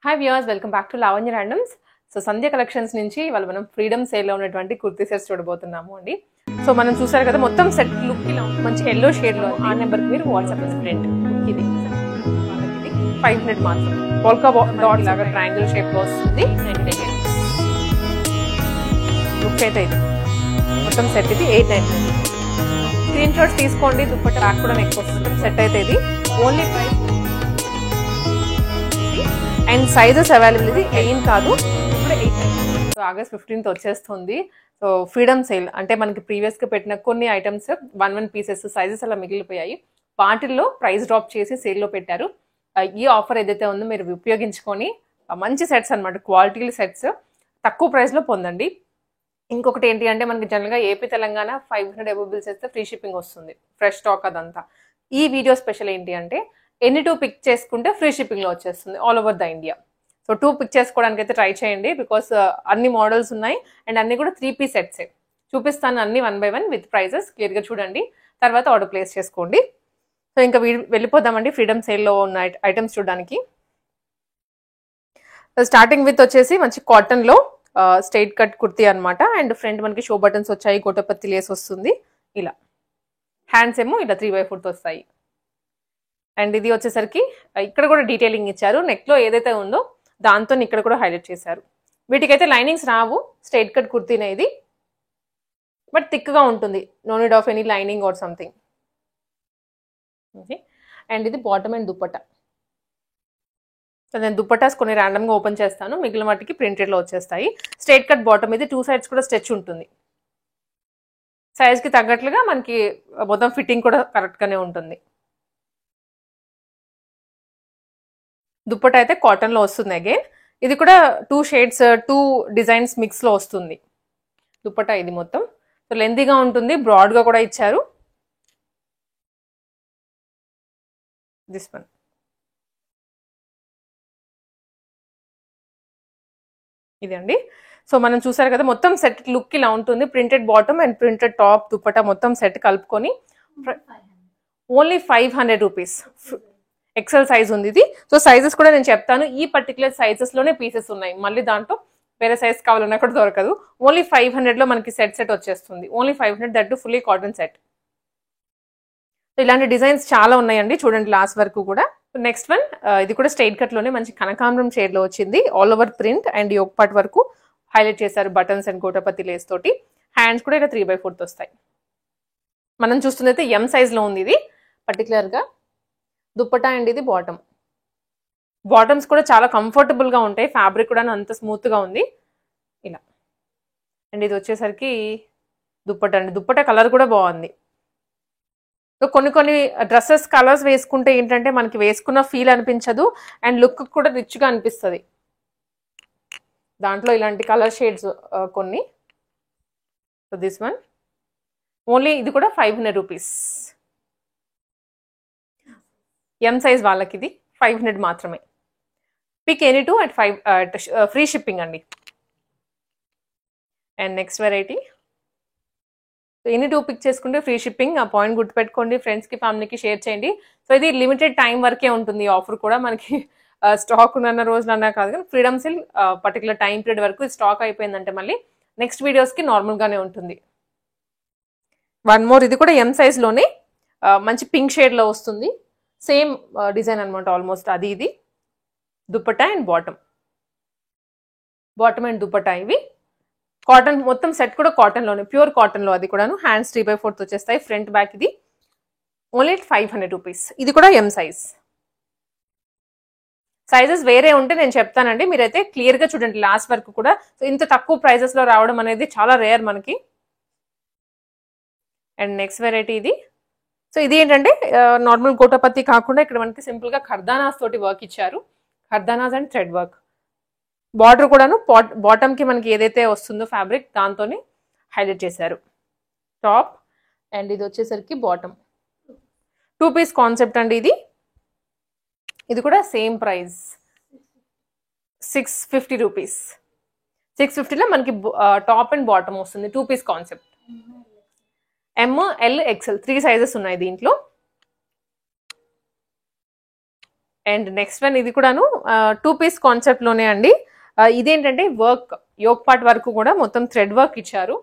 Hi viewers, welcome back to Lavanya Randoms. So Sandhya collections నుంచి ఇవాళ మనం freedom sale లో ఉన్నటువంటి కుర్తీ సెట్స్ చూడబోతున్నాము అండి. సో మనం చూసారు కదా మొత్తం సెట్ లుక్ ఇలా మంచి ఎల్లో షేడ్ లో ఆ నెంబర్ కి మీరు వాట్సాప్ ప్రింట్ ఇది 500 మాత్రం పోల్కా డాట్ లాగా ట్రయాంగిల్ షేప్ లో వస్తుంది. లుక్ అయితే ఇది మొత్తం సెట్ ఇది 899. స్క్రీన్ షాట్స్ తీసుకోండి. దుప్పట్ట ర్యాక్ కూడా ఎక్కువ వస్తుంది. సెట్ అయితే ఇది only price and sizes availability 8 కాదు ఇప్పుడు 8. సో ఆగస్ట్ 15th వచ్చేస్తుంది. సో ఫ్రీడమ్ సేల్ అంటే మనకి ప్రీవియస్ గా పెట్టిన కొన్ని ఐటమ్స్ 1 పీసెస్ సైజెస్ అలా మిగిలిపోయాయి. వాటిల్లో ప్రైస్ డ్రాప్ చేసి సేల్లో పెట్టారు. ఈ ఆఫర్ ఏదైతే ఉందో మీరు ఉపయోగించుకొని మంచి సెట్స్ అనమాట, క్వాలిటీ సెట్స్ తక్కువ ప్రైస్ లో పొందండి. ఇంకొకటి ఏంటి అంటే మనకి జనరల్గా ఏపీ తెలంగాణ 500 అబోవ్ బిల్స్ అయితే ఫ్రీ షిప్పింగ్ వస్తుంది, ఫ్రెష్ స్టాక్ అదంతా. ఈ వీడియో స్పెషల్ ఏంటి అంటే ఎన్ని 2 పిక్ చేసుకుంటే ఫ్రీ షిప్పింగ్ లో వచ్చేస్తుంది all over the India. So 2 pick చేసుకోవడానికి అయితే ట్రై చేయండి, బికాస్ అన్ని మోడల్స్ ఉన్నాయి అండ్ అన్ని కూడా 3 పీస్ సెట్సే చూపిస్తాను. అన్ని 1 by 1 విత్ ప్రైజెస్ క్లియర్ గా చూడండి, తర్వాత ఆర్డర్ ప్లేస్ చేసుకోండి. సో ఇంకా వెళ్ళిపోదామండి ఫ్రీడమ్ సేల్లో ఉన్న ఐటమ్స్ చూడడానికి. స్టార్టింగ్ విత్ వచ్చేసి మంచి కాటన్ లో స్ట్రైట్ కట్ కుర్తీ అనమాట. అండ్ ఫ్రంట్ మనకి షో బటన్స్ వచ్చాయి, కోటపత్తి లేస్ వస్తుంది. ఇలా హ్యాండ్స్ ఏమో ఇలా 3/4 వస్తాయి. అండ్ ఇది వచ్చేసరికి ఇక్కడ కూడా డీటెయిలింగ్ ఇచ్చారు. నెక్ లో ఏదైతే ఉందో దాంతో ఇక్కడ కూడా హైలైట్ చేశారు. వీటికైతే లైనింగ్స్ రావు, స్ట్రైట్ కట్ కుర్తీనే ఇది, బట్ థిక్ గా ఉంటుంది. No need of any lining or something. And ఇది బాటమ్ అండ్ దుప్పట్టా. సో నేను దుప్పటాస్ కొన్ని ర్యాండమ్ గా ఓపెన్ చేస్తాను, మిగిలిన వాటికి ప్రింటెడ్ లో వచ్చేస్తాయి. స్ట్రైట్ కట్ బాటమ్ ఇది 2 sides కూడా స్ట్రెచ్ ఉంటుంది. సైజ్ కి తగ్గట్లుగా మనకి మొత్తం ఫిట్టింగ్ కూడా కరెక్ట్ గానే ఉంటుంది. దుప్పటా అయితే కాటన్ లో వస్తుంది. అగైన్ ఇది కూడా 2 shades 2 డిజైన్స్ మిక్స్ లో వస్తుంది దుప్పటా ఇది మొత్తం. సో లెంతీగా ఉంటుంది, బ్రాడ్ గా కూడా ఇచ్చారు. దిస్ వన్ ఇది అండి. సో మనం చూసారు కదా మొత్తం సెట్ లుక్ ఇలా ఉంటుంది. Printed bottom and printed top dupatta మొత్తం సెట్ కలుపుకొని ఓన్లీ 500 రూపీస్. ఎక్సెల్ సైజ్ ఉంది ఇది. సో సైజెస్ కూడా నేను చెప్తాను. ఈ పర్టికులర్ సైజెస్ లోనే పీసెస్ ఉన్నాయి, మళ్ళీ దాంట్లో వేరే సైజ్ కావాలన్నా కూడా దొరకదు. ఓన్లీ 500 లో మనకి సెట్ వచ్చేస్తుంది. Only 500, that to fully cotton set. ఇలాంటి డిజైన్స్ చాలా ఉన్నాయండి, చూడండి లాస్ట్ వరకు కూడా. నెక్స్ట్ వన్ ఇది కూడా స్ట్రైట్ కట్ లోనే మంచి కనకాంబరం షేడ్ లో వచ్చింది. All over print and yoke part వరకు హైలైట్ చేశారు బటన్స్ అండ్ కోటపత్తి లేస్ తోటి. హ్యాండ్స్ కూడా ఇలా 3/4 వస్తాయి. మనం చూస్తుంది అయితే ఎం సైజ్ లో ఉంది ఇది పర్టికులర్ గా. దుప్పటా అండ్ ఇది బాటమ్. బాటమ్స్ కూడా చాలా కంఫర్టబుల్ గా ఉంటాయి, ఫ్యాబ్రిక్ కూడా అంత స్మూత్ గా ఉంది ఇలా. అండ్ ఇది వచ్చేసరికి దుప్పటా అండి. దుప్పటా కలర్ కూడా బాగుంది. సో కొన్ని డ్రెస్సెస్ కలర్స్ వేసుకుంటే ఏంటంటే మనకి వేసుకున్న ఫీల్ అనిపించదు అండ్ లుక్ కూడా రిచ్ గా అనిపిస్తుంది. దాంట్లో ఇలాంటి కలర్ షేడ్స్ కొన్ని. సో దిస్ వన్ ఓన్లీ ఇది కూడా 500 రూపీస్. ఎం సైజ్ వాళ్ళకి ఇది 500 మాత్రమే. Pick any 2 at 5 free shipping అండి. And next variety any 2 pick చేసుకుంటే ఫ్రీ షిప్పింగ్. ఆ పాయింట్ గుర్తుపెట్టుకోండి, ఫ్రెండ్స్ కి ఫ్యామిలీకి షేర్ చేయండి. సో ఇది లిమిటెడ్ టైం వరకే ఉంటుంది ఈ ఆఫర్ కూడా. మనకి స్టాక్ ఉన్న రోజులన్నా కాదు కానీ freedom sale particular time period వరకు స్టాక్ అయిపోయిందంటే మళ్ళీ నెక్స్ట్ వీడియోస్ కి నార్మల్ గానే ఉంటుంది. వన్ మోర్, ఇది కూడా ఎం సైజ్ లోనే మంచి పింక్ షేడ్ లో వస్తుంది. సేమ్ డిజైన్ అనమాట ఆల్మోస్ట్ అది ఇది. Dupatta and bottom and dupatta ఇవి కాటన్ మొత్తం సెట్ కూడా కాటన్ లోనే, ప్యూర్ కాటన్ లో అది కూడాను. హ్యాండ్స్ 3/4 వచ్చేస్తాయి, ఫ్రంట్ బ్యాక్. ఇది ఓన్లీ 500 రూపీస్. ఇది కూడా ఎం సైజ్. సైజెస్ వేరే ఉంటే నేను చెప్తానండి, మీరైతే క్లియర్ గా చూడండి లాస్ట్ వరకు కూడా. సో ఇంత తక్కువ ప్రైజెస్ లో రావడం అనేది చాలా రేర్ మనకి. అండ్ నెక్స్ట్ వెరైటీ ఇది. సో ఇది ఏంటంటే నార్మల్ కోటపత్తి కాకుండా ఇక్కడ మనకి సింపుల్ గా ఖర్దానాస్ తోటి వర్క్ ఇచ్చారు. ఖర్దానాస్ అండ్ థ్రెడ్ వర్క్. బార్డర్ కూడాను బాటమ్ కి మనకి ఏదైతే వస్తుందో ఫ్యాబ్రిక్ దాంతోనే హైలైట్ చేశారు టాప్. అండ్ ఇది వచ్చేసరికి బాటమ్. 2 పీస్ కాన్సెప్ట్ అండి ఇది. ఇది కూడా సేమ్ ప్రైస్ 650 రూపీస్. 650లో మనకి టాప్ అండ్ బాటమ్ వస్తుంది. 2 పీస్ కాన్సెప్ట్. ఎమ్, ఎల్, ఎక్స్ఎల్ 3 సైజెస్ ఉన్నాయి దీంట్లో. అండ్ నెక్స్ట్ వన్ ఇది కూడాను 2 పీస్ కాన్సెప్ట్లోనే అండి. ఇదేంటంటే వర్క్ యోక్ పార్ట్ వరకు కూడా మొత్తం థ్రెడ్ వర్క్ ఇచ్చారు.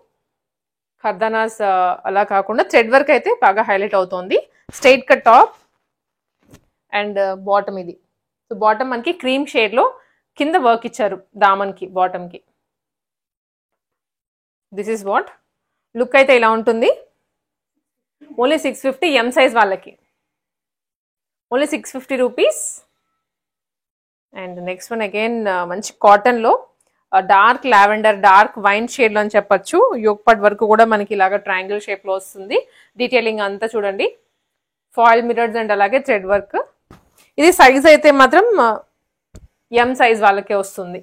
ఖర్దానాస్ అలా కాకుండా థ్రెడ్ వర్క్ అయితే బాగా హైలైట్ అవుతోంది. Straight cut top and bottom ఇది. సో బాటమ్ మనకి క్రీమ్ షేడ్లో కింద వర్క్ ఇచ్చారు దామన్కి బాటమ్కి. దిస్ ఈస్ వాట్ లుక్ అయితే ఇలా ఉంటుంది. ఓన్లీ 650 ఎం సైజ్ వాళ్ళకి, only 650 rupees. And next one again మంచి కాటన్లో డార్క్ లావెండర్ డార్క్ వైన్ షేడ్లో అని చెప్పచ్చు. యోక్ పార్ట్ వరకు కూడా మనకి ఇలాగా ట్రయాంగిల్ షేప్లో వస్తుంది. డీటెయిలింగ్ అంతా చూడండి, ఫాయిల్ మిరర్స్ అండ్ అలాగే థ్రెడ్ వర్క్. ఇది సైజ్ అయితే మాత్రం ఎం సైజ్ వాళ్ళకే వస్తుంది,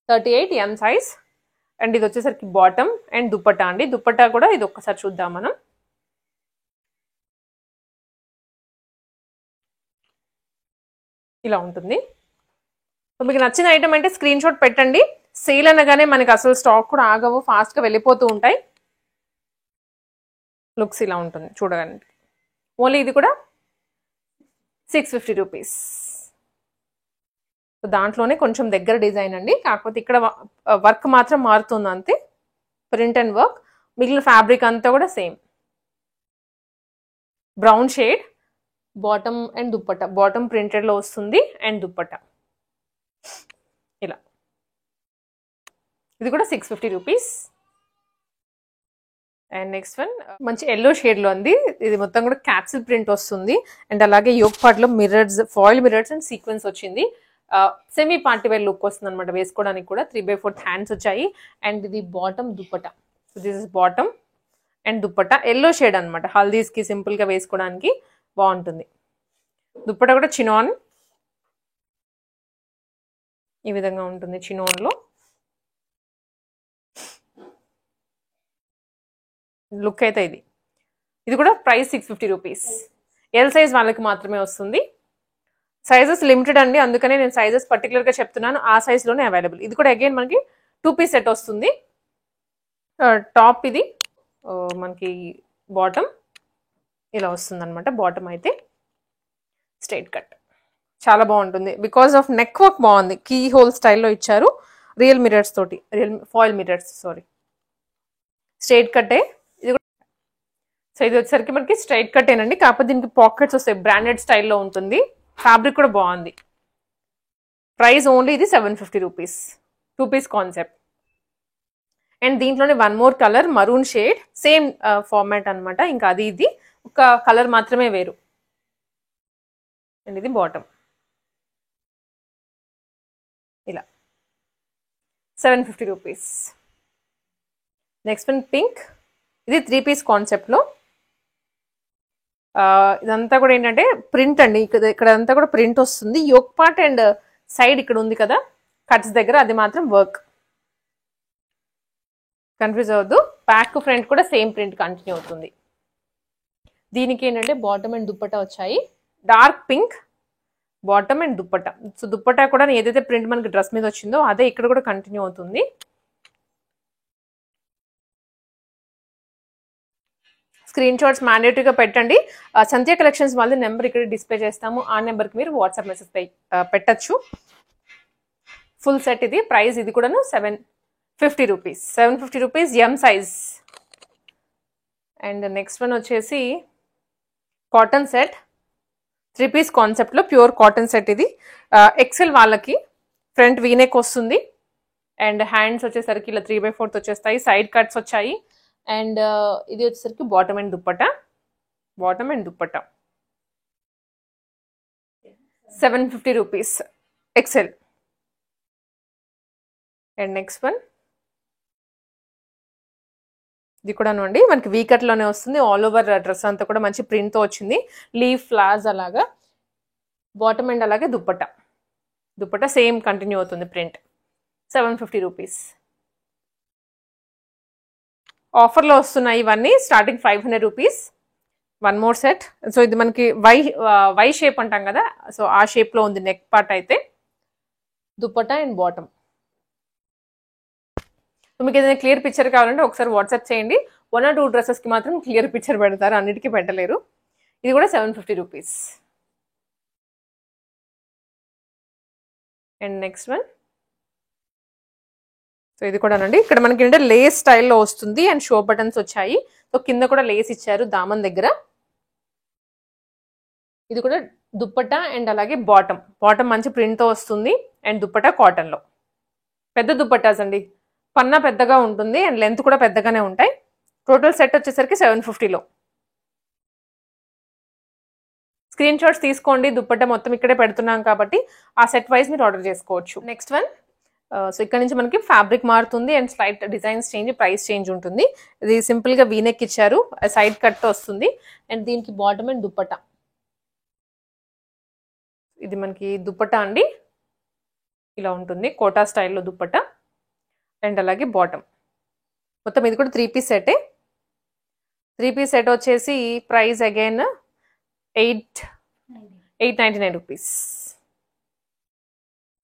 38 ఎం సైజ్. అండ్ ఇది వచ్చేసరికి బాటమ్ అండ్ దుప్పటా అండి. దుప్పటా కూడా ఇది ఒక్కసారి చూద్దాం మనం. ఇలా ఉంటుంది. సో మీకు నచ్చిన ఐటమ్ అంటే స్క్రీన్ షాట్ పెట్టండి. సేల్ అనగానే మనకి అసలు స్టాక్ కూడా ఆగవు, ఫాస్ట్గా వెళ్ళిపోతూ ఉంటాయి. లుక్స్ ఇలా ఉంటుంది చూడగానే. ఓన్లీ ఇది కూడా 650 రూపీస్. దాంట్లోనే కొంచెం దగ్గర డిజైన్ అండి, కాకపోతే ఇక్కడ వర్క్ మాత్రం మారుతుంది అంతే, ప్రింట్ అండ్ వర్క్. మిగిలిన ఫ్యాబ్రిక్ అంతా కూడా same. Brown shade bottom and dupatta, bottom ప్రింటెడ్లో వస్తుంది అండ్ దుప్పట ఇలా. ఇది కూడా 650 రూపీస్. అండ్ నెక్స్ట్ వన్ మంచి ఎల్లో షేడ్లో ఉంది. ఇది మొత్తం కూడా క్యాప్సిల్ ప్రింట్ వస్తుంది. అండ్ అలాగే యోక్ పార్ట్లో mirrors, foil mirrors and sequence వచ్చింది. సెమీ పార్టీ వేర్ లుక్ వస్తుంది అనమాట వేసుకోవడానికి కూడా. 3/4 హ్యాండ్స్ వచ్చాయి. అండ్ ఇది bottom dupatta. So this is bottom and dupatta yellow shade అనమాట. హల్దీస్కి సింపుల్గా వేసుకోవడానికి బాగుంటుంది. దుప్పట కూడా చినాన్ ఈ విధంగా ఉంటుంది, చినాన్లో. లుక్ అయితే ఇది. ఇది కూడా ప్రైస్ 650 రూపీస్. ఎల్ సైజ్ వాళ్ళకి మాత్రమే వస్తుంది. సైజెస్ లిమిటెడ్ అండి, అందుకనే నేను సైజెస్ పర్టికులర్గా చెప్తున్నాను. ఆ సైజ్లోనే అవైలబుల్. ఇది కూడా అగైన్ మనకి 2 పీస్ సెట్ వస్తుంది. టాప్ ఇది మనకి బాటమ్ ఇలా వస్తుంది అనమాట. బాటమ్ అయితే స్ట్రైట్ కట్ చాలా బాగుంటుంది. బికాస్ ఆఫ్ నెక్ వర్క్ బాగుంది, కీ హోల్ స్టైల్లో ఇచ్చారు. రియల్ మిరర్స్ తోటి, real foil mirrors, sorry straight కట్టే ఇది కూడా. సో ఇది వచ్చేసరికి మనకి స్ట్రైట్ కట్టేనండి, కాకపోతే దీనికి పాకెట్స్ వస్తాయి, బ్రాండెడ్ స్టైల్లో ఉంటుంది. ఫ్యాబ్రిక్ కూడా బాగుంది. ప్రైస్ ఓన్లీ ఇది 750 రూపీస్. 2 piece concept. అండ్ దీంట్లోనే one more colour maroon shade, same format అనమాట. ఇంకా అది ఇది ఒక కలర్ మాత్రమే వేరు. అండ్ ఇది బాటమ్ ఇలా 750 రూపీస్. Next one pink. ఇది 3 పీస్ కాన్సెప్ట్లో. ఇదంతా కూడా ఏంటంటే ప్రింట్ అండి. ఇక్కడ అంతా కూడా ప్రింట్ వస్తుంది. యోక్ పార్ట్ అండ్ సైడ్ ఇక్కడ ఉంది కదా కట్స్ దగ్గర, అది మాత్రం వర్క్. కన్ఫ్యూజ్ అవ్వద్దు. బ్యాక్ ఫ్రంట్ కూడా సేమ్ ప్రింట్ కంటిన్యూ అవుతుంది. దీనికి ఏంటంటే బాటమ్ అండ్ దుప్పటా వచ్చాయి. Dark pink bottom and dupatta. So dupatta కూడా ఏదైతే ప్రింట్ మనకి డ్రెస్ మీద వచ్చిందో అదే ఇక్కడ కూడా కంటిన్యూ అవుతుంది. స్క్రీన్ షాట్స్ మ్యాండేటరీగా పెట్టండి. సంధ్య కలెక్షన్స్ వాళ్ళ నెంబర్ ఇక్కడ డిస్ప్లే చేస్తాము. ఆ నెంబర్కి మీరు వాట్సాప్ మెసేజ్ పెట్టచ్చు. ఫుల్ సెట్ ఇది. ప్రైస్ ఇది కూడాను 750 rupees. 750 rupees M size. And next one వచ్చేసి కాటన్ సెట్. 3 పీస్ కాన్సెప్ట్లో ప్యూర్ కాటన్ సెట్ ఇది. ఎక్సెల్ వాళ్ళకి ఫ్రంట్ వీనెక్ వస్తుంది. అండ్ హ్యాండ్స్ వచ్చేసరికి ఇలా 3/4 వచ్చేస్తాయి. సైడ్ కట్స్ వచ్చాయి. అండ్ ఇది వచ్చేసరికి bottom and dupatta. Bottom and dupatta 750 rupees ఎక్సెల్. అండ్ నెక్స్ట్ వన్ ఇది కూడా అండి మనకి వీకట్లోనే వస్తుంది. ఆల్ ఓవర్ డ్రెస్ అంతా కూడా మంచి ప్రింట్తో వచ్చింది. లీఫ్ ఫ్లవర్స్ అలాగా. బాటమ్ అండ్ అలాగే దుప్పట. దుప్పట సేమ్ కంటిన్యూ అవుతుంది ప్రింట్. 750 రూపీస్. ఆఫర్లో వస్తున్నాయి ఇవన్నీ. Starting 500 rupees. One more set. So ఇది మనకి వై షేప్ అంటాం కదా, సో ఆ షేప్లో ఉంది నెక్ పార్ట్ అయితే. Dupatta and bottom. సో మీకు ఏదైనా క్లియర్ పిక్చర్ కావాలంటే ఒకసారి వాట్సాప్ చేయండి. 1 or 2 డ్రెస్సెస్కి మాత్రం క్లియర్ పిక్చర్ పెడతారు, అన్నిటికీ పెట్టలేరు. ఇది కూడా 750 rupees. And next one, so ఇది కూడా అండి ఇక్కడ మనకి ఏంటంటే లేస్ స్టైల్లో వస్తుంది అండ్ షో బటన్స్ వచ్చాయి. సో కింద కూడా లేస్ ఇచ్చారు దామన్ దగ్గర. ఇది కూడా దుప్పట్టా అండ్ అలాగే బాటమ్ మంచి ప్రింట్తో వస్తుంది అండ్ దుప్పట్టా కాటన్లో. పెద్ద దుప్పట్టాస్ అండి, పన్నా పెద్దగా ఉంటుంది అండ్ లెంత్ కూడా పెద్దగానే ఉంటాయి. టోటల్ సెట్ వచ్చేసరికి 750లో. స్క్రీన్ షాట్స్ తీసుకోండి, దుప్పట్టా మొత్తం ఇక్కడే పెడుతున్నాం కాబట్టి ఆ సెట్ వైజ్ మీరు ఆర్డర్ చేసుకోవచ్చు. నెక్స్ట్ వన్, సో ఇక్కడ నుంచి మనకి ఫ్యాబ్రిక్ మారుతుంది and slight designs change, price change ఉంటుంది. ఇది సింపుల్గా వీనెక్ ఇచ్చారు, సైడ్ కట్తో వస్తుంది అండ్ దీనికి బాటమ్ అండ్ దుప్పట్టా. ఇది మనకి దుప్పట్టా అండి, ఇలా ఉంటుంది కోటా స్టైల్లో దుప్పట్టా అండ్ అలాగే బాటమ్. మొత్తం ఇది కూడా 3 పీస్ సెటే. 3 పీస్ సెట్ వచ్చేసి ప్రైస్ అగైన్ 899 రూపీస్.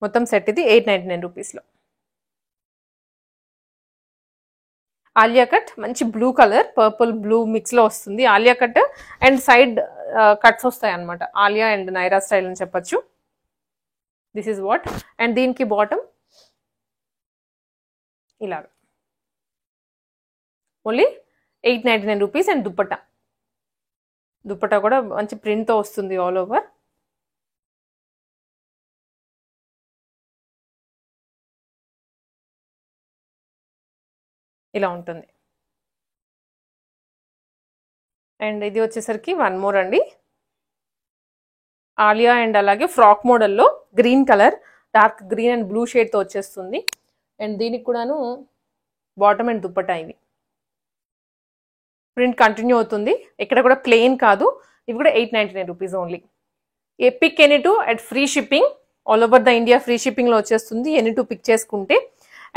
మొత్తం సెట్ ఇది 899 రూపీస్లో. ఆలియా కట్ మంచి బ్లూ కలర్, పర్పుల్ బ్లూ మిక్స్లో వస్తుంది. Alia cut and side cuts వస్తాయి అనమాట, ఆలియా అండ్ నైరా స్టైల్ అని చెప్పచ్చు. This is what. అండ్ దీనికి బాటమ్ ఇలాగ ఓన్లీ 899 రూపీస్. అండ్ దుప్పట్టా కూడా మంచి ప్రింట్తో వస్తుంది ఆల్ ఓవర్. ఇలా ఉంటుంది. అండ్ ఇది వచ్చేసరికి వన్ మోర్ అండి, ఆలియా అండ్ అలాగే ఫ్రాక్ మోడల్లో green colour, dark green and blue షేడ్తో వచ్చేస్తుంది. అండ్ దీనికి కూడాను బాటమ్ అండ్ దుప్పట్టా ఇవి. ప్రింట్ కంటిన్యూ అవుతుంది, ఇక్కడ కూడా ప్లెయిన్ కాదు. ఇవి కూడా 899 rupees only. Pick any two at free shipping, all over the India free షిప్పింగ్లో వచ్చేస్తుంది ఎనీ టూ పిక్ చేసుకుంటే.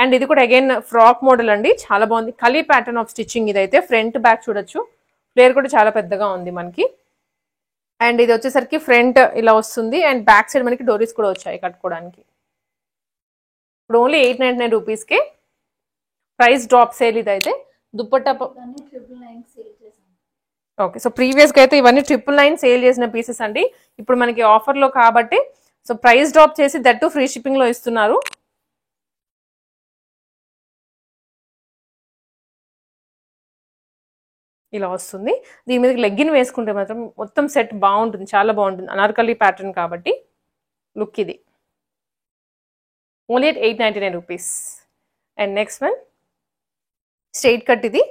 అండ్ ఇది కూడా అగైన్ ఫ్రాక్ మోడల్ అండి, చాలా బాగుంది. కలీ ప్యాటర్న్ ఆఫ్ స్టిచ్చింగ్ ఇదైతే. ఫ్రంట్ బ్యాక్ చూడొచ్చు, ఫ్లేర్ కూడా చాలా పెద్దగా ఉంది మనకి. అండ్ ఇది వచ్చేసరికి ఫ్రంట్ ఇలా వస్తుంది అండ్ బ్యాక్ సైడ్ మనకి డోరీస్ కూడా వచ్చాయి కట్టుకోవడానికి. ఇప్పుడు ఓన్లీ 899 రూపీస్కే ప్రైస్ డ్రాప్ సేల్ ఇదైతే. దుప్పట్టా ఓకే, సో ప్రీవియస్గా అయితే ఇవన్నీ 999 సేల్ చేసిన పీసెస్ అండి. ఇప్పుడు మనకి ఆఫర్లో కాబట్టి సో ప్రైస్ డ్రాప్ చేసి దట్టు ఫ్రీ షిప్పింగ్లో ఇస్తున్నారు. ఇలా వస్తుంది. దీని మీద లెగ్గిన్ వేసుకుంటే మాత్రం మొత్తం సెట్ బాగుంటుంది, చాలా బాగుంటుంది. అనార్కలి ప్యాటర్న్ కాబట్టి లుక్ ఇది. Only 899 rupees. And next one straight cut. ఇది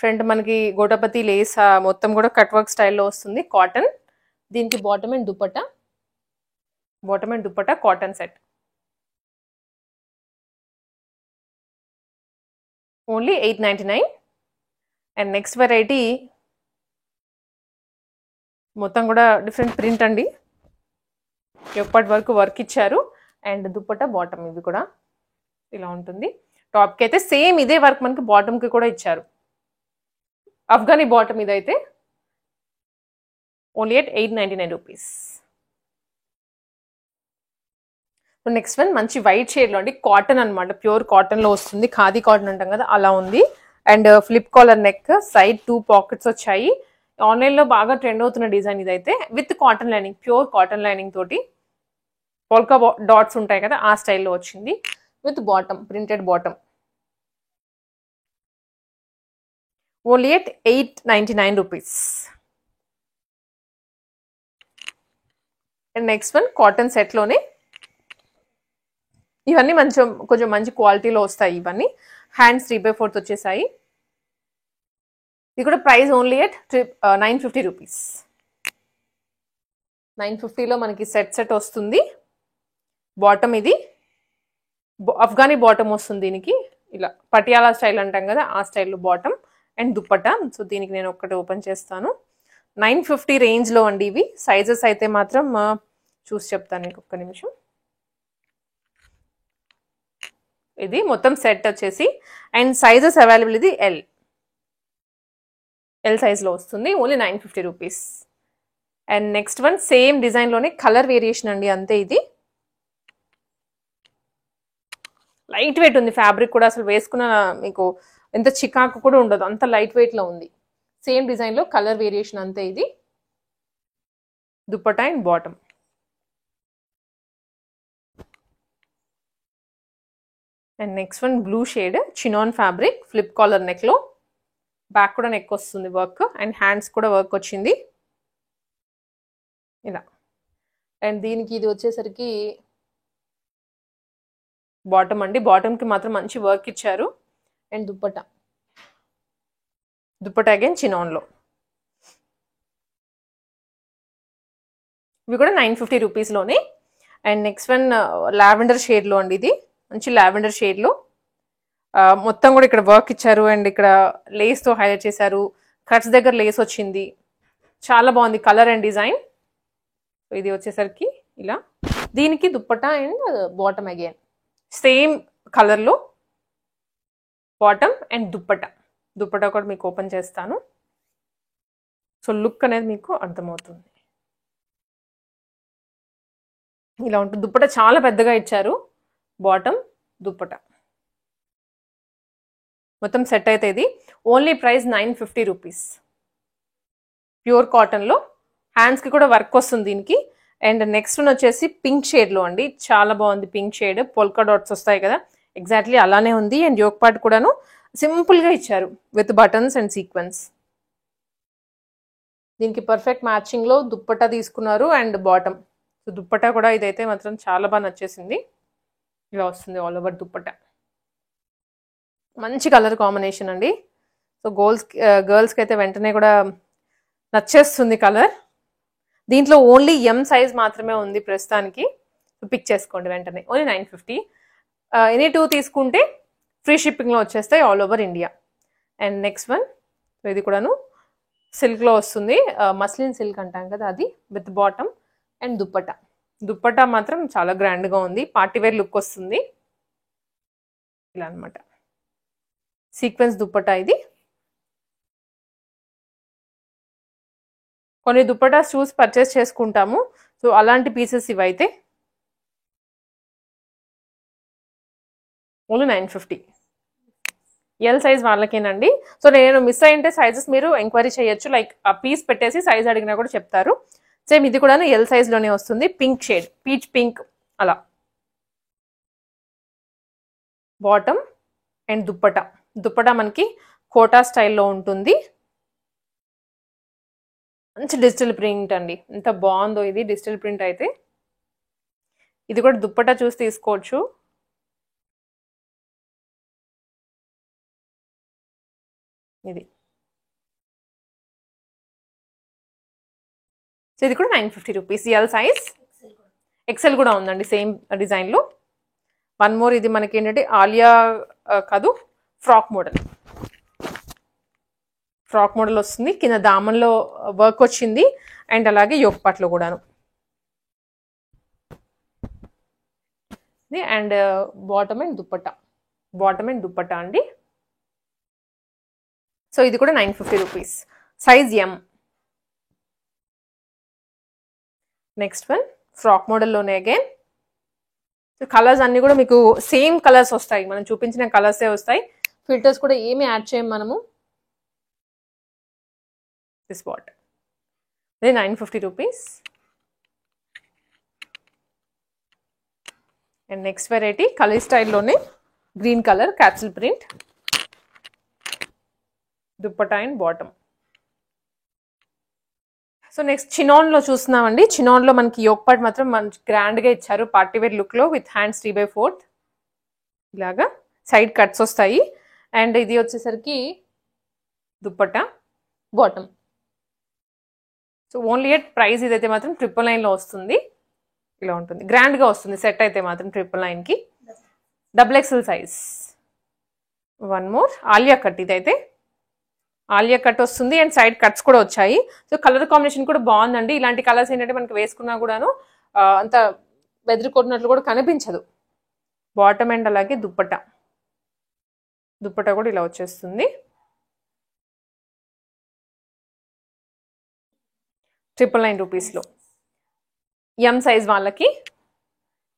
ఫ్రంట్ మనకి గోటపతి లేస్ మొత్తం కూడా కట్ వర్క్ స్టైల్లో వస్తుంది, కాటన్. దీనికి bottom and dupatta cotton set. Only 899. And next variety మొత్తం కూడా డిఫరెంట్ ప్రింట్ అండి, ఎప్పటి వరకు వర్క్ ఇచ్చారు. అండ్ దుప్పట్టా బాటమ్ ఇది కూడా ఇలా ఉంటుంది. టాప్కి అయితే సేమ్ ఇదే వర్క్ మనకి బాటమ్కి కూడా ఇచ్చారు. అఫ్ఘనీ బాటమ్ ఇదైతే ఓన్లీ 899 రూపీస్. నెక్స్ట్ వన్ మంచి వైట్ షేడ్లో అండి, కాటన్ అనమాట, ప్యూర్ కాటన్లో వస్తుంది. ఖాదీ కాటన్ అంటాం కదా అలా ఉంది. And flip collar neck, side 2 pockets వచ్చాయి. ఆన్లైన్లో బాగా ట్రెండ్ అవుతున్న డిజైన్ ఇదైతే. With cotton lining, pure cotton lining తోటి పోల్కా డాట్స్ ఉంటాయి కదా ఆ స్టైల్లో వచ్చింది. With bottom, printed bottom. Only 899 rupees. And next one cotton సెట్లోనే ఇవన్నీ కొంచెం మంచి క్వాలిటీలో వస్తాయి. ఇవన్నీ హ్యాండ్స్ 3/4 వచ్చేసాయి. ఇది కూడా ప్రైస్ ఓన్లీ 950 రూపీస్. 950లో మనకి సెట్ వస్తుంది. బాటమ్ ఇది అఫ్ఘనీ బాటమ్ వస్తుంది. దీనికి ఇలా పటియాలా స్టైల్ అంటాం కదా ఆ స్టైల్లో బాటమ్ అండ్ దుప్పట్టా. సో దీనికి నేను ఒక్కటి ఓపెన్ చేస్తాను. 950 రేంజ్లో అండి ఇవి. సైజెస్ అయితే మాత్రం చూసి చెప్తాను మీకు, ఒక్క నిమిషం. ఇది మొత్తం సెట్ వచ్చేసి అండ్ సైజెస్ అవైలబుల్. ఇది ఎల్ సైజ్లో వస్తుంది. Only 950 rupees. And next one same డిజైన్లోనే కలర్ వేరియేషన్ అండి, అంతే. ఇది లైట్ వెయిట్ ఉంది, ఫ్యాబ్రిక్ కూడా అసలు వేసుకున్న మీకు ఎంత చికాకు కూడా ఉండదు, అంత లైట్ వెయిట్లో ఉంది. సేమ్ డిజైన్లో కలర్ వేరియేషన్ అంతే. ఇది dupatta and bottom. And next one blue shade chinon fabric flip collar నెక్లో, బ్యాక్ కూడా నెక్ వస్తుంది వర్క్ అండ్ హ్యాండ్స్ కూడా వర్క్ వచ్చింది ఇలా. అండ్ దీనికి ఇది వచ్చేసరికి బాటమ్ అండి, బాటమ్కి మాత్రం మంచి వర్క్ ఇచ్చారు. అండ్ దుప్పటా అగైన్ చినాన్లో. ఇవి కూడా 950 రూపీస్లోనే. అండ్ నెక్స్ట్ వన్ లావెండర్ షేడ్లో అండి, ఇది మంచి లావెండర్ షేడ్లో మొత్తం కూడా ఇక్కడ వర్క్ ఇచ్చారు అండ్ ఇక్కడ లేస్తో హైలైట్ చేశారు. కట్స్ దగ్గర లేస్ వచ్చింది, చాలా బాగుంది కలర్ అండ్ డిజైన్. ఇది వచ్చేసరికి ఇలా. దీనికి dupatta and bottom again same కలర్లో బాటమ్ అండ్ దుప్పటా కూడా మీకు ఓపెన్ చేస్తాను. సో లుక్ అనేది మీకు అర్థమవుతుంది. ఇలా ఉంటుంది. దుప్పటా చాలా పెద్దగా ఇచ్చారు, బాటమ్ దుప్పటా మొత్తం సెట్ అయితే ఇది ఓన్లీ ప్రైస్ 950 రూపీస్. ప్యూర్ కాటన్లో హ్యాండ్స్కి కూడా వర్క్ వస్తుంది దీనికి. అండ్ నెక్స్ట్ వన్ వచ్చేసి పింక్ షేడ్లో అండి, చాలా బాగుంది పింక్ షేడ్. పోల్కా డాట్స్ వస్తాయి కదా, ఎగ్జాక్ట్లీ అలానే ఉంది. అండ్ యోక్ పార్ట్ కూడాను సింపుల్గా ఇచ్చారు విత్ బటన్స్ అండ్ సీక్వెన్స్. దీనికి పర్ఫెక్ట్ మ్యాచింగ్లో దుప్పటా తీసుకున్నారు అండ్ బాటమ్. సో దుప్పటా కూడా ఇదైతే మాత్రం చాలా బాగా నచ్చేసింది. ఇలా వస్తుంది ఆల్ ఓవర్ దుప్పటా, మంచి కలర్ కాంబినేషన్ అండి. సో గర్ల్స్కి అయితే వెంటనే కూడా నచ్చేస్తుంది కలర్. దీంట్లో ఓన్లీ ఎం సైజ్ మాత్రమే ఉంది ప్రస్తుతానికి, పిక్ చేసుకోండి వెంటనే. ఓన్లీ 950. ఎనీ 2 తీసుకుంటే ఫ్రీ షిప్పింగ్లో వచ్చేస్తాయి all over India. And next one ఇది కూడాను సిల్క్లో వస్తుంది, మస్లిన్ సిల్క్ అంటాం కదా అది, విత్ బాటమ్ అండ్ దుప్పటా మాత్రం చాలా గ్రాండ్గా ఉంది, పార్టీవేర్ లుక్ వస్తుంది ఇలా అనమాట. సీక్వెన్స్ దుప్పటా ఇది. కొన్ని దుప్పటాస్ చూసి పర్చేస్ చేసుకుంటాము, సో అలాంటి పీసెస్ ఇవైతే ఓన్లీ 950. ఎల్ సైజ్ వాళ్ళకేనండి. సో నేను మిస్ అయ్యింటే సైజెస్ మీరు ఎంక్వైరీ చేయొచ్చు, లైక్ ఆ పీస్ పెట్టేసి సైజ్ అడిగినా కూడా చెప్తారు. సేమ్ ఇది కూడా ఎల్ సైజ్లోనే వస్తుంది, పింక్ షేడ్, పీచ్ పింక్ అలా. బాటమ్ అండ్ దుప్పటా మనకి కోటా స్టైల్లో ఉంటుంది. మంచి డిజిటల్ ప్రింట్ అండి, ఎంత బాగుందో ఇది డిజిటల్ ప్రింట్ అయితే. ఇది కూడా దుప్పటా చూసి తీసుకోవచ్చు. ఇది సో ఇది కూడా 950 రూపీస్. ఎల్ సైజ్, ఎక్సెల్ కూడా ఉందండి సేమ్ డిజైన్లో. వన్ మోర్, ఇది మనకి ఏంటంటే ఆలియా కాదు, ఫ్రాక్ మోడల్ వస్తుంది. కింద దామన్లో వర్క్ వచ్చింది అండ్ అలాగే యోక్ పార్ట్లో కూడాను. అండ్ బాటమ్ అండ్ దుప్పటా అండి. సో ఇది కూడా 950 rupees, size M. Next one frock మోడల్లోనే అగైన్. కలర్స్ అన్ని కూడా మీకు సేమ్ కలర్స్ వస్తాయి, మనం చూపించిన కలర్సే వస్తాయి. ఫిల్టర్స్ కూడా ఏమి యాడ్ చేయం మనము. దిస్ వాట్, ఇది 950 rupees. And next variety colour స్టైల్లోనే green colour capsule print, dupatta and bottom. So next చినాన్లో చూస్తున్నామండి. చినాన్లో మనకి యోక్ పార్ట్ మాత్రం మంచి గ్రాండ్గా ఇచ్చారు, పార్టీవేర్ లుక్లో విత్ హ్యాండ్స్ 3/4 ఇలాగా. సైడ్ కట్స్ వస్తాయి. అండ్ ఇది వచ్చేసరికి dupatta, bottom. So only at price ఇదైతే మాత్రం 999లో వస్తుంది. ఇలా ఉంటుంది, గ్రాండ్గా వస్తుంది సెట్ అయితే మాత్రం 999కి. XXL size. One more Alia cut, ఇదైతే ఆలియా కట్ వస్తుంది అండ్ సైడ్ కట్స్ కూడా వచ్చాయి. సో కలర్ కాంబినేషన్ కూడా బాగుందండి. ఇలాంటి కలర్స్ ఏంటంటే మనకి వేసుకున్నా కూడాను అంత బెదిరి కొట్టినట్లు కూడా కనిపించదు. బాటమ్ అండ్ అలాగే దుప్పటా కూడా ఇలా వచ్చేస్తుంది. 999 రూపీస్లో ఎం సైజ్ వాళ్ళకి.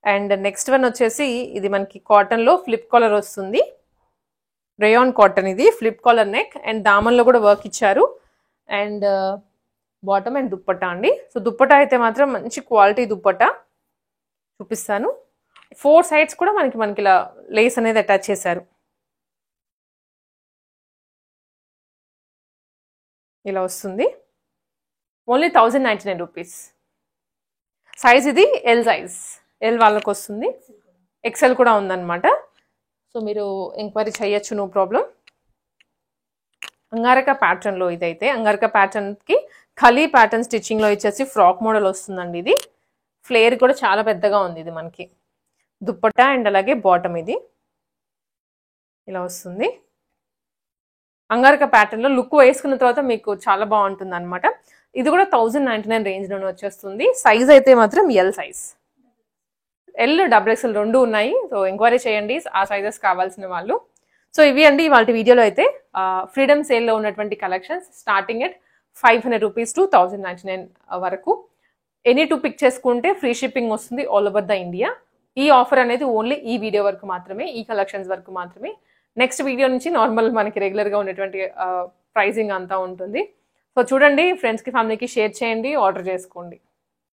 అండ్ నెక్స్ట్ వన్ వచ్చేసి ఇది మనకి కాటన్లో ఫ్లిప్ కాలర్ వస్తుంది, రేయాన్ కాటన్. ఇది ఫ్లిప్ కాలర్ నెక్ అండ్ దామన్లో కూడా వర్క్ ఇచ్చారు. అండ్ బాటమ్ అండ్ దుప్పటా అండి. సో దుప్పటా అయితే మాత్రం మంచి క్వాలిటీ దుప్పటా చూపిస్తాను. 4 సైడ్స్ కూడా మనకి ఇలా లేస్ అనేది అటాచ్ చేశారు. ఇలా వస్తుంది. Only 1099 rupees. సైజ్ ఇది ఎల్ సైజ్, ఎల్ వాళ్ళకి వస్తుంది. ఎక్సెల్ కూడా ఉందన్నమాట. సో మీరు ఎంక్వైరీ చేయొచ్చు, నో ప్రాబ్లం. అంగారక ప్యాటర్న్లో ఇదైతే అంగారక ప్యాటర్న్కి ఖలీ ప్యాటర్న్ స్టిచ్చింగ్లో ఇచ్చేసి ఫ్రాక్ మోడల్ వస్తుందండి. ఇది ఫ్లేర్ కూడా చాలా పెద్దగా ఉంది. ఇది మనకి దుప్పట్టా అండ్ అలాగే బాటమ్ ఇది ఇలా వస్తుంది. అంగారక ప్యాటర్న్లో లుక్ వేసుకున్న తర్వాత మీకు చాలా బాగుంటుంది అనమాట. ఇది కూడా 1099 రేంజ్లోనే వచ్చేస్తుంది. సైజ్ అయితే మాత్రం ఎల్ సైజ్, ఎల్ XXL రెండు ఉన్నాయి. సో ఎంక్వైరీ చేయండి ఆ సైజెస్ కావాల్సిన వాళ్ళు. సో ఇవి అండి ఇవాళ వీడియోలో అయితే ఫ్రీడమ్ సేల్లో ఉన్నటువంటి collections starting at 500 rupees to 1099 వరకు. ఎనీ 2 పిక్ చేసుకుంటే ఫ్రీ షిప్పింగ్ వస్తుంది ఆల్ ఓవర్ ద ఇండియా. ఈ ఆఫర్ అనేది ఓన్లీ ఈ వీడియో వరకు మాత్రమే, ఈ కలెక్షన్స్ వరకు మాత్రమే. నెక్స్ట్ వీడియో నుంచి నార్మల్ మనకి రెగ్యులర్గా ఉండేటువంటి ప్రైజింగ్ అంతా ఉంటుంది. సో చూడండి, ఫ్రెండ్స్కి ఫ్యామిలీకి షేర్ చేయండి, ఆర్డర్ చేసుకోండి.